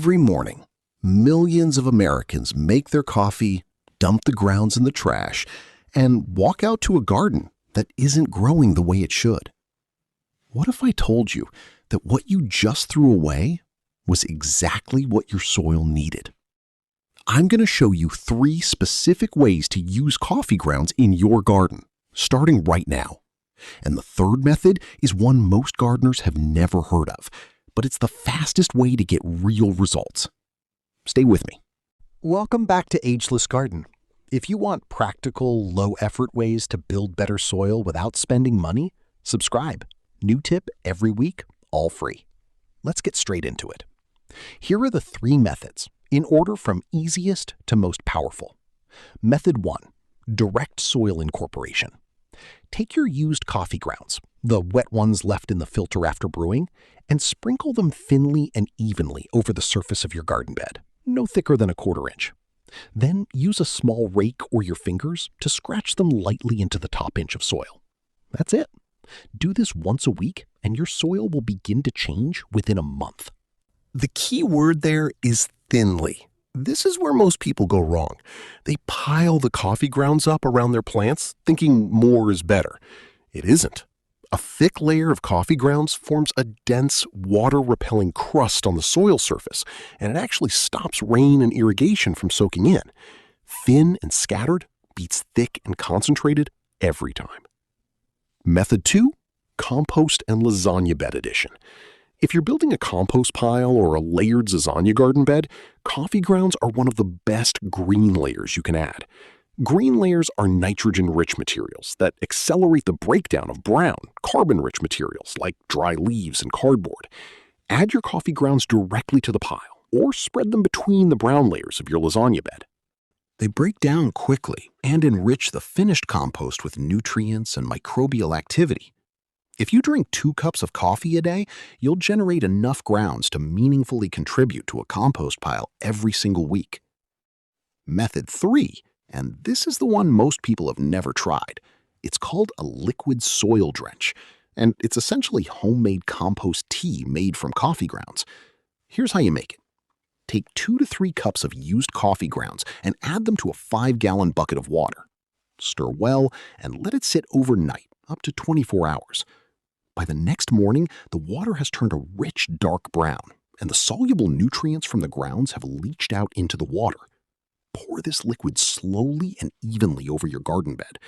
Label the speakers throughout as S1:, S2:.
S1: Every morning, millions of Americans make their coffee, dump the grounds in the trash, and walk out to a garden that isn't growing the way it should. What if I told you that what you just threw away was exactly what your soil needed? I'm going to show you 3 specific ways to use coffee grounds in your garden, starting right now. And the third method is one most gardeners have never heard of, but it's the fastest way to get real results. Stay with me.
S2: Welcome back to Ageless Garden. If you want practical, low-effort ways to build better soil without spending money, subscribe. New tip every week, all free. Let's get straight into it. Here are the 3 methods, in order from easiest to most powerful. Method 1, direct soil incorporation. Take your used coffee grounds, the wet ones left in the filter after brewing, and sprinkle them thinly and evenly over the surface of your garden bed, no thicker than a 1/4 inch. Then use a small rake or your fingers to scratch them lightly into the top inch of soil. That's it. Do this once a week, and your soil will begin to change within a month.
S1: The key word there is thinly. This is where most people go wrong. They pile the coffee grounds up around their plants, thinking more is better. It isn't. A thick layer of coffee grounds forms a dense, water-repelling crust on the soil surface, and it actually stops rain and irrigation from soaking in. Thin and scattered beats thick and concentrated every time. Method 2, compost and lasagna bed addition. If you're building a compost pile or a layered lasagna garden bed, coffee grounds are one of the best green layers you can add. Green layers are nitrogen-rich materials that accelerate the breakdown of brown, carbon-rich materials like dry leaves and cardboard. Add your coffee grounds directly to the pile, or spread them between the brown layers of your lasagna bed. They break down quickly and enrich the finished compost with nutrients and microbial activity. If you drink 2 cups of coffee a day, you'll generate enough grounds to meaningfully contribute to a compost pile every single week. Method 3, and this is the one most people have never tried. It's called a liquid soil drench, and it's essentially homemade compost tea made from coffee grounds. Here's how you make it. Take 2 to 3 cups of used coffee grounds and add them to a 5-gallon bucket of water. Stir well and let it sit overnight, up to 24 hours. By the next morning, the water has turned a rich dark brown, and the soluble nutrients from the grounds have leached out into the water. Pour this liquid slowly and evenly over your garden bed.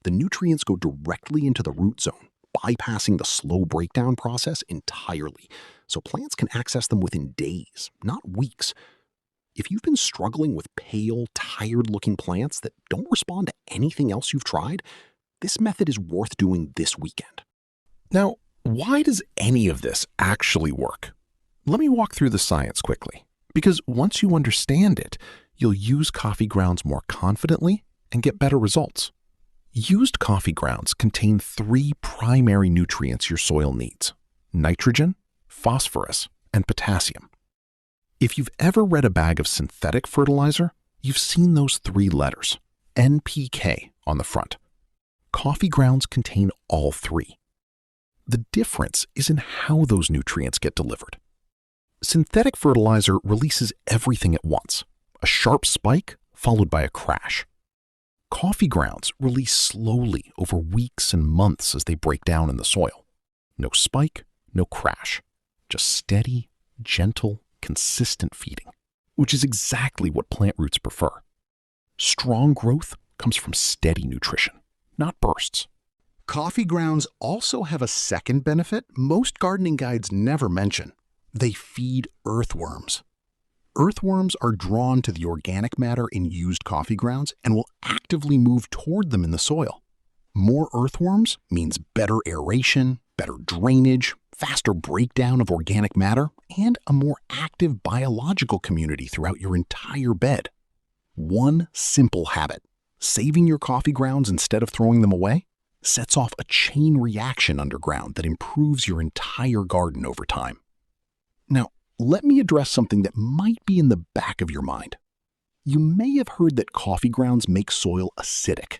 S1: The nutrients go directly into the root zone, bypassing the slow breakdown process entirely, so plants can access them within days, not weeks. If you've been struggling with pale, tired-looking plants that don't respond to anything else you've tried, this method is worth doing this weekend. Now, why does any of this actually work? Let me walk through the science quickly, because once you understand it, you'll use coffee grounds more confidently and get better results. Used coffee grounds contain 3 primary nutrients your soil needs: nitrogen, phosphorus, and potassium. If you've ever read a bag of synthetic fertilizer, you've seen those 3 letters, NPK, on the front. Coffee grounds contain all 3. The difference is in how those nutrients get delivered. Synthetic fertilizer releases everything at once, a sharp spike followed by a crash. Coffee grounds release slowly over weeks and months as they break down in the soil. No spike, no crash, just steady, gentle, consistent feeding, which is exactly what plant roots prefer. Strong growth comes from steady nutrition, not bursts. Coffee grounds also have a second benefit most gardening guides never mention. They feed earthworms. Earthworms are drawn to the organic matter in used coffee grounds and will actively move toward them in the soil. More earthworms means better aeration, better drainage, faster breakdown of organic matter, and a more active biological community throughout your entire bed. One simple habit, saving your coffee grounds instead of throwing them away, sets off a chain reaction underground that improves your entire garden over time. Now, let me address something that might be in the back of your mind. You may have heard that coffee grounds make soil acidic.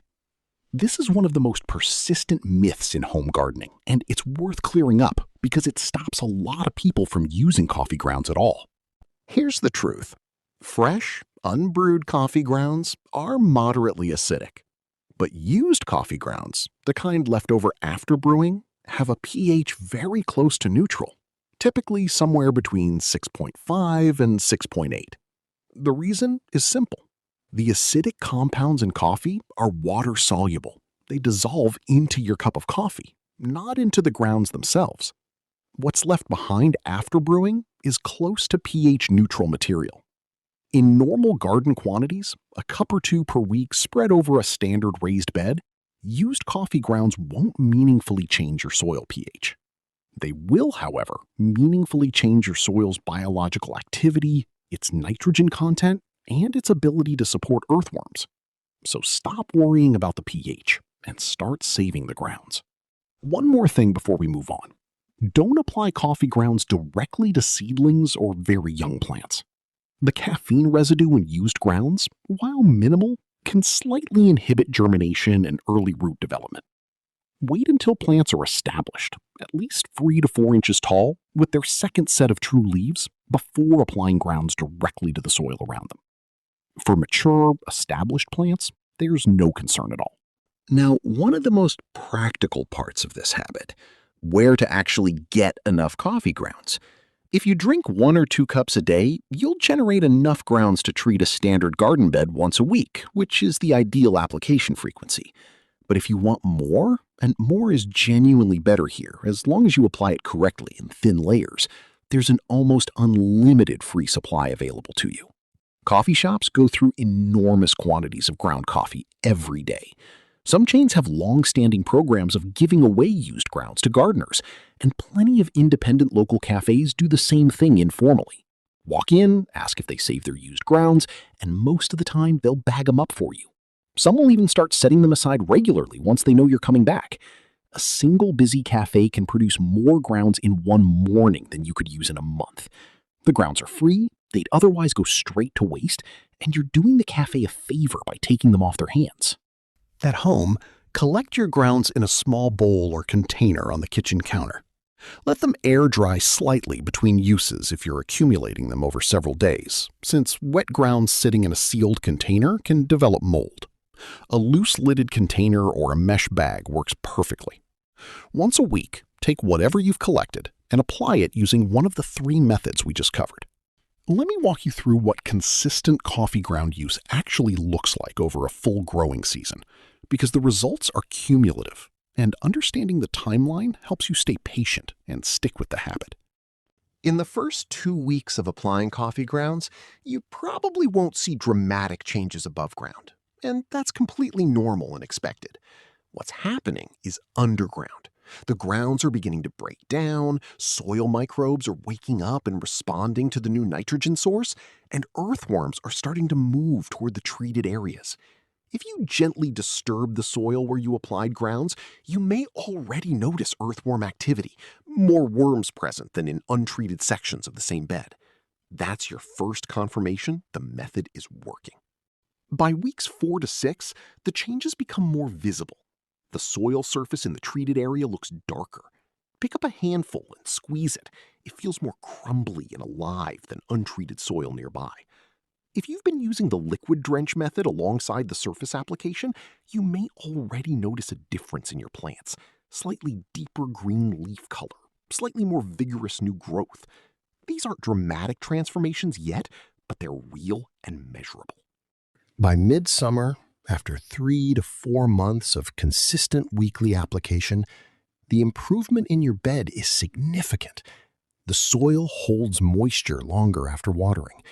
S1: This is one of the most persistent myths in home gardening, and it's worth clearing up because it stops a lot of people from using coffee grounds at all. Here's the truth. Fresh, unbrewed coffee grounds are moderately acidic. But used coffee grounds, the kind left over after brewing, have a pH very close to neutral, typically somewhere between 6.5 and 6.8. The reason is simple. The acidic compounds in coffee are water-soluble. They dissolve into your cup of coffee, not into the grounds themselves. What's left behind after brewing is close to pH-neutral material. In normal garden quantities, a cup or two per week spread over a standard raised bed, used coffee grounds won't meaningfully change your soil pH. They will, however, meaningfully change your soil's biological activity, its nitrogen content, and its ability to support earthworms. So stop worrying about the pH and start saving the grounds. One more thing before we move on. Don't apply coffee grounds directly to seedlings or very young plants. The caffeine residue in used grounds, while minimal, can slightly inhibit germination and early root development. Wait until plants are established, at least 3 to 4 inches tall, with their second set of true leaves, before applying grounds directly to the soil around them. For mature, established plants, there's no concern at all.
S2: Now, one of the most practical parts of this habit, where to actually get enough coffee grounds. If you drink 1 or 2 cups a day, you'll generate enough grounds to treat a standard garden bed once a week, which is the ideal application frequency. But if you want more, and more is genuinely better here, as long as you apply it correctly in thin layers, there's an almost unlimited free supply available to you. Coffee shops go through enormous quantities of ground coffee every day. Some chains have long-standing programs of giving away used grounds to gardeners, and plenty of independent local cafes do the same thing informally. Walk in, ask if they save their used grounds, and most of the time they'll bag them up for you. Some will even start setting them aside regularly once they know you're coming back. A single busy cafe can produce more grounds in one morning than you could use in a month. The grounds are free, they'd otherwise go straight to waste, and you're doing the cafe a favor by taking them off their hands. At home, collect your grounds in a small bowl or container on the kitchen counter. Let them air dry slightly between uses if you're accumulating them over several days, since wet grounds sitting in a sealed container can develop mold. A loose-lidded container or a mesh bag works perfectly. Once a week, take whatever you've collected and apply it using one of the 3 methods we just covered. Let me walk you through what consistent coffee ground use actually looks like over a full growing season, because the results are cumulative, and understanding the timeline helps you stay patient and stick with the habit.
S1: In the first 2 weeks of applying coffee grounds, you probably won't see dramatic changes above ground, and that's completely normal and expected. What's happening is underground. The grounds are beginning to break down, soil microbes are waking up and responding to the new nitrogen source, and earthworms are starting to move toward the treated areas. If you gently disturb the soil where you applied grounds, you may already notice earthworm activity, more worms present than in untreated sections of the same bed. That's your first confirmation the method is working. By weeks 4 to 6, the changes become more visible. The soil surface in the treated area looks darker. Pick up a handful and squeeze it. It feels more crumbly and alive than untreated soil nearby. If you've been using the liquid drench method alongside the surface application, you may already notice a difference in your plants. Slightly deeper green leaf color, slightly more vigorous new growth. These aren't dramatic transformations yet, but they're real and measurable. By midsummer, after 3 to 4 months of consistent weekly application, the improvement in your bed is significant. The soil holds moisture longer after watering.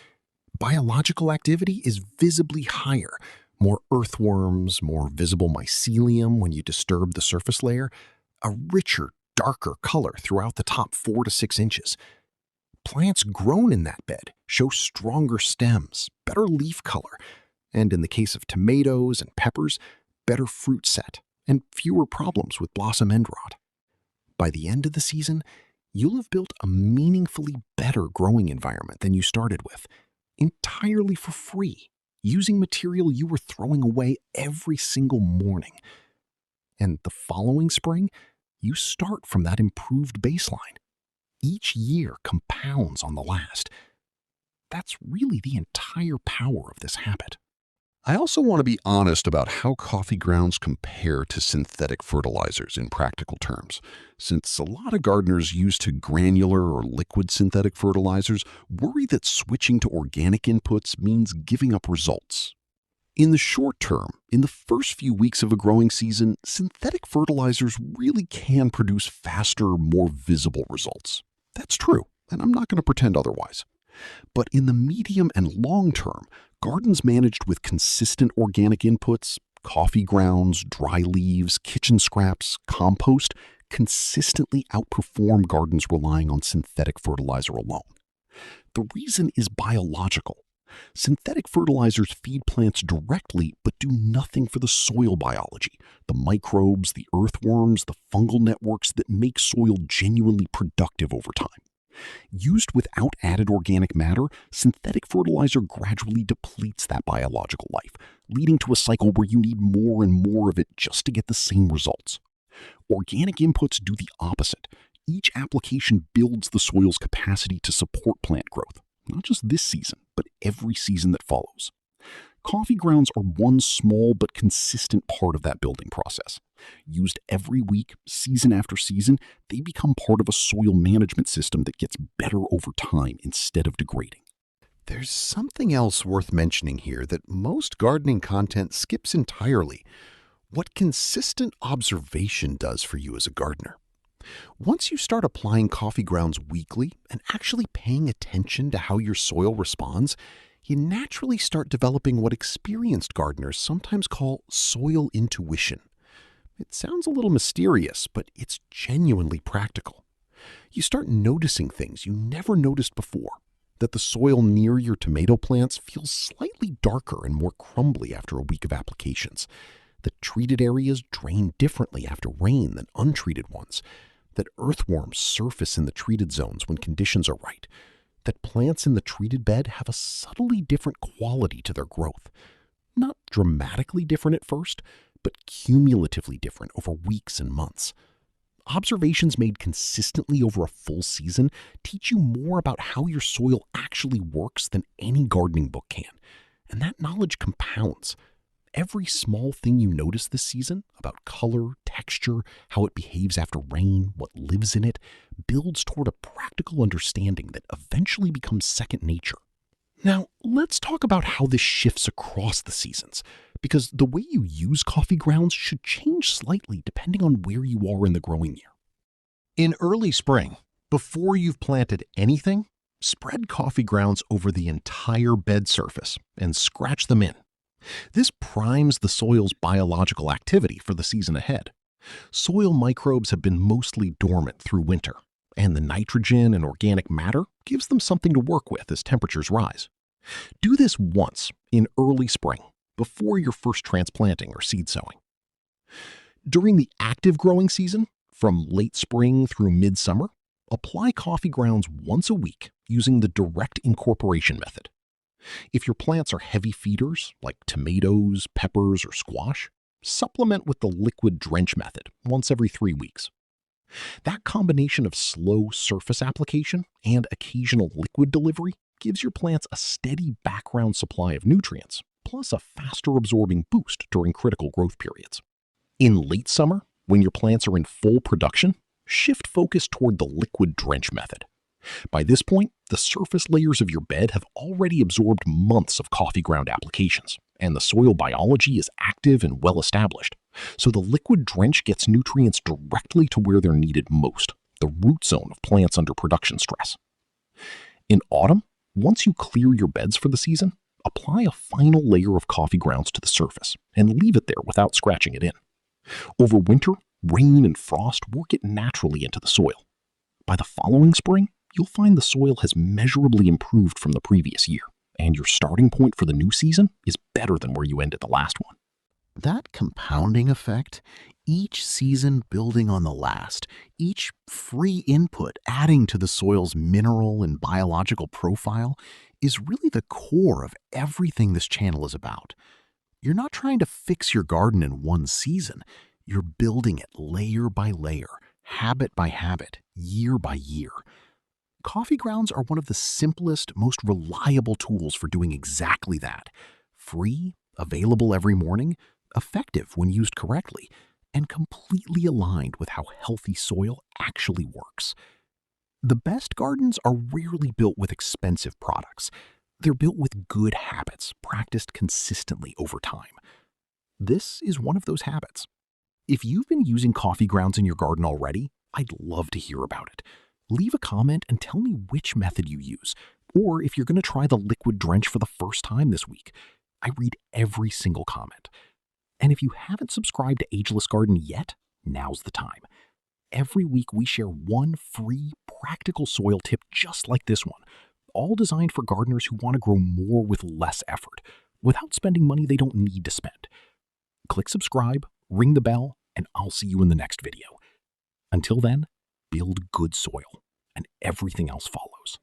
S1: Biological activity is visibly higher. More earthworms, more visible mycelium when you disturb the surface layer, a richer, darker color throughout the top 4 to 6 inches. Plants grown in that bed show stronger stems, better leaf color, and in the case of tomatoes and peppers, better fruit set and fewer problems with blossom end rot. By the end of the season, you'll have built a meaningfully better growing environment than you started with, entirely for free, using material you were throwing away every single morning. And the following spring, you start from that improved baseline. Each year compounds on the last.
S2: That's really the entire power of this habit.
S1: I also want to be honest about how coffee grounds compare to synthetic fertilizers in practical terms, since a lot of gardeners used to granular or liquid synthetic fertilizers worry that switching to organic inputs means giving up results. In the short term, in the first few weeks of a growing season, synthetic fertilizers really can produce faster, more visible results. That's true, and I'm not going to pretend otherwise. But in the medium and long term, gardens managed with consistent organic inputs, coffee grounds, dry leaves, kitchen scraps, compost, consistently outperform gardens relying on synthetic fertilizer alone. The reason is biological. Synthetic fertilizers feed plants directly but do nothing for the soil biology, the microbes, the earthworms, the fungal networks that make soil genuinely productive over time. Used without added organic matter, synthetic fertilizer gradually depletes that biological life, leading to a cycle where you need more and more of it just to get the same results. Organic inputs do the opposite. Each application builds the soil's capacity to support plant growth, not just this season, but every season that follows. Coffee grounds are one small but consistent part of that building process. Used every week, season after season, they become part of a soil management system that gets better over time instead of degrading.
S2: There's something else worth mentioning here that most gardening content skips entirely: what consistent observation does for you as a gardener. Once you start applying coffee grounds weekly and actually paying attention to how your soil responds, you naturally start developing what experienced gardeners sometimes call soil intuition. It sounds a little mysterious, but it's genuinely practical. You start noticing things you never noticed before, that the soil near your tomato plants feels slightly darker and more crumbly after a week of applications, that treated areas drain differently after rain than untreated ones, that earthworms surface in the treated zones when conditions are right, that plants in the treated bed have a subtly different quality to their growth. Not dramatically different at first, but cumulatively different over weeks and months. Observations made consistently over a full season teach you more about how your soil actually works than any gardening book can, and that knowledge compounds. Every small thing you notice this season about color, texture, how it behaves after rain, what lives in it, builds toward a practical understanding that eventually becomes second nature. Now, let's talk about how this shifts across the seasons, because the way you use coffee grounds should change slightly depending on where you are in the growing year. In early spring, before you've planted anything, spread coffee grounds over the entire bed surface and scratch them in. This primes the soil's biological activity for the season ahead. Soil microbes have been mostly dormant through winter, and the nitrogen and organic matter gives them something to work with as temperatures rise. Do this once in early spring, before your first transplanting or seed sowing. During the active growing season, from late spring through midsummer, apply coffee grounds once a week using the direct incorporation method. If your plants are heavy feeders, like tomatoes, peppers, or squash, supplement with the liquid drench method once every 3 weeks. That combination of slow surface application and occasional liquid delivery gives your plants a steady background supply of nutrients, plus a faster absorbing boost during critical growth periods. In late summer, when your plants are in full production, shift focus toward the liquid drench method. By this point, the surface layers of your bed have already absorbed months of coffee ground applications, and the soil biology is active and well established. So the liquid drench gets nutrients directly to where they're needed most, the root zone of plants under production stress. In autumn, once you clear your beds for the season, apply a final layer of coffee grounds to the surface and leave it there without scratching it in. Over winter, rain and frost work it naturally into the soil. By the following spring, you'll find the soil has measurably improved from the previous year, and your starting point for the new season is better than where you ended the last one. That compounding effect, each season building on the last, each free input adding to the soil's mineral and biological profile, is really the core of everything this channel is about. You're not trying to fix your garden in one season. You're building it layer by layer, habit by habit, year by year. Coffee grounds are one of the simplest, most reliable tools for doing exactly that. Free, available every morning, effective when used correctly, and completely aligned with how healthy soil actually works. The best gardens are rarely built with expensive products. They're built with good habits practiced consistently over time. This is one of those habits. If you've been using coffee grounds in your garden already, I'd love to hear about it. Leave a comment and tell me which method you use, or if you're going to try the liquid drench for the first time this week. I read every single comment. And if you haven't subscribed to Ageless Garden yet, now's the time. Every week we share one free, practical soil tip just like this one, all designed for gardeners who want to grow more with less effort, without spending money they don't need to spend. Click subscribe, ring the bell, and I'll see you in the next video. Until then, build good soil, and everything else follows.